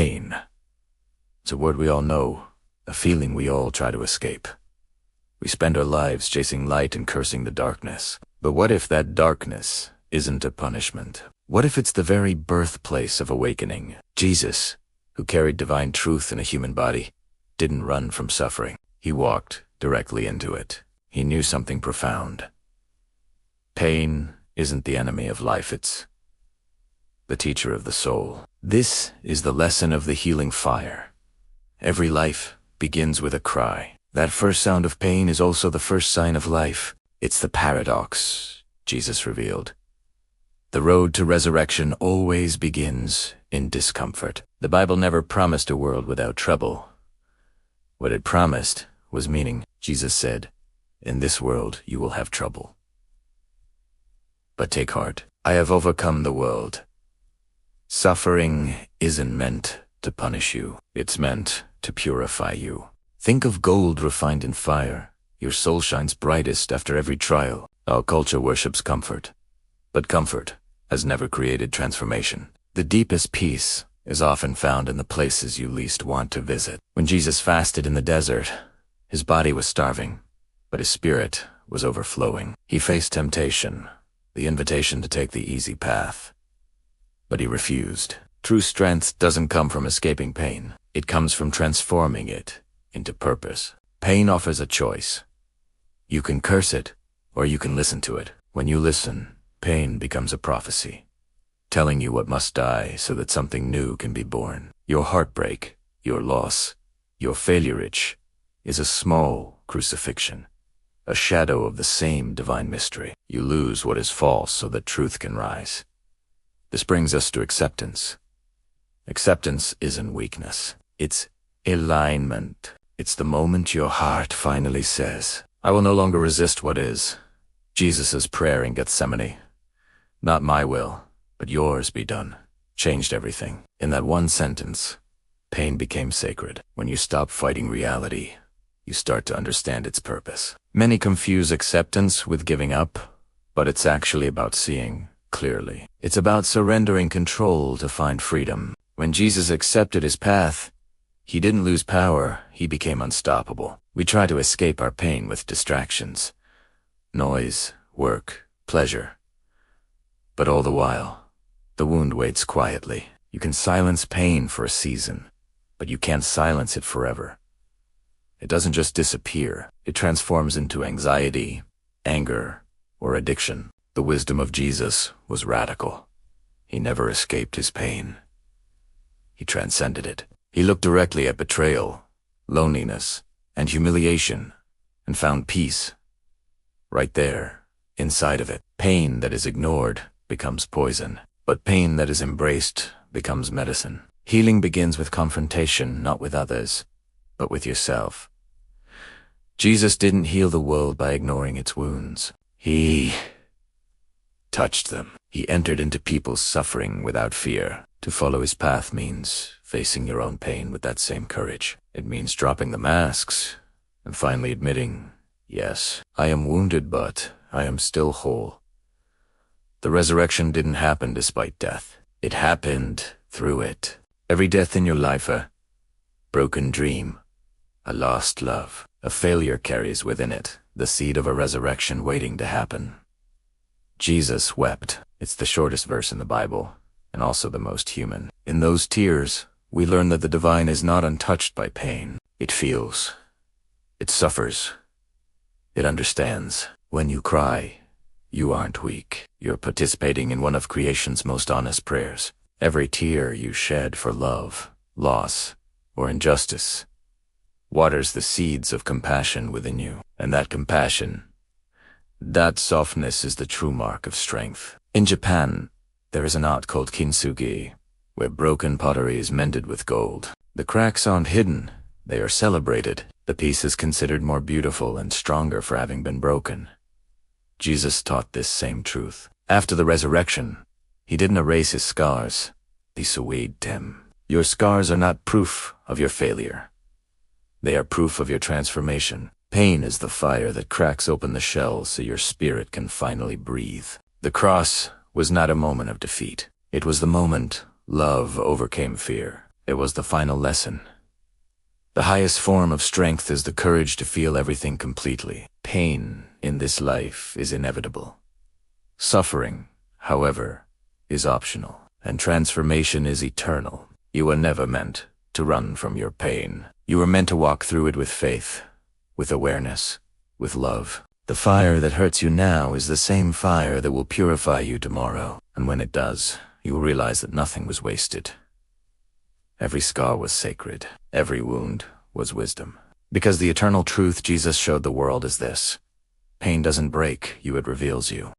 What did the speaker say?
Pain. It's a word we all know, a feeling we all try to escape. We spend our lives chasing light and cursing the darkness. But what if that darkness isn't a punishment? What if it's the very birthplace of awakening? Jesus, who carried divine truth in a human body, didn't run from suffering. He walked directly into it. He knew something profound. Pain isn't the enemy of life, it's the teacher of the soul. This is the lesson of the healing fire. Every life begins with a cry. That first sound of pain is also the first sign of life. It's the paradox, Jesus revealed. The road to resurrection always begins in discomfort. The Bible never promised a world without trouble. What it promised was meaning. Jesus said, "In this world you will have trouble. But take heart, I have overcome the world." Suffering isn't meant to punish you. It's meant to purify you. Think of gold refined in fire. Your soul shines brightest after every trial. Our culture worships comfort, but comfort has never created transformation. The deepest peace is often found in the places you least want to visit. When Jesus fasted in the desert, his body was starving, but his spirit was overflowing. He faced temptation, the invitation to take the easy path, but he refused. True strength doesn't come from escaping pain. It comes from transforming it into purpose. Pain offers a choice. You can curse it, or you can listen to it. When you listen, pain becomes a prophecy, telling you what must die so that something new can be born. Your heartbreak, your loss, your failurage is a small crucifixion, a shadow of the same divine mystery. You lose what is false so that truth can rise. This brings us to acceptance. Acceptance isn't weakness. It's alignment. It's the moment your heart finally says, "I will no longer resist what is." Jesus' prayer in Gethsemane, "Not my will, but yours be done," changed everything. In that one sentence, pain became sacred. When you stop fighting reality, you start to understand its purpose. Many confuse acceptance with giving up, but it's actually about seeing clearly. It's about surrendering control to find freedom. When Jesus accepted his path, he didn't lose power, he became unstoppable. We try to escape our pain with distractions, noise, work, pleasure. But all the while, the wound waits quietly. You can silence pain for a season, but you can't silence it forever. It doesn't just disappear, it transforms into anxiety, anger, or addiction. The wisdom of Jesus was radical. He never escaped his pain. He transcended it. He looked directly at betrayal, loneliness, and humiliation, and found peace right there, inside of it. Pain that is ignored becomes poison, but pain that is embraced becomes medicine. Healing begins with confrontation, not with others, but with yourself. Jesus didn't heal the world by ignoring its wounds. He touched them. He entered into people's suffering without fear. To follow his path means facing your own pain with that same courage. It means dropping the masks and finally admitting, yes, I am wounded, but I am still whole. The resurrection didn't happen despite death. It happened through it. Every death in your life, a broken dream, a lost love, a failure carries within it the seed of a resurrection waiting to happen. Jesus wept. It's the shortest verse in the Bible, and also the most human. In those tears, we learn that the divine is not untouched by pain. It feels. It suffers. It understands. When you cry, you aren't weak. You're participating in one of creation's most honest prayers. Every tear you shed for love, loss, or injustice waters the seeds of compassion within you. And that compassion, that softness is the true mark of strength. In Japan, there is an art called kintsugi, where broken pottery is mended with gold. The cracks aren't hidden, they are celebrated. The piece is considered more beautiful and stronger for having been broken. Jesus taught this same truth. After the resurrection, he didn't erase his scars, he soothed them. Your scars are not proof of your failure. They are proof of your transformation. Pain is the fire that cracks open the shell so your spirit can finally breathe. The cross was not a moment of defeat. It was the moment love overcame fear. It was the final lesson. The highest form of strength is the courage to feel everything completely. Pain in this life is inevitable. Suffering, however, is optional, and transformation is eternal. You were never meant to run from your pain. You were meant to walk through it with faith, with awareness, with love. The fire that hurts you now is the same fire that will purify you tomorrow, and when it does, you will realize that nothing was wasted. Every scar was sacred. Every wound was wisdom. Because the eternal truth Jesus showed the world is this: pain doesn't break you, it reveals you.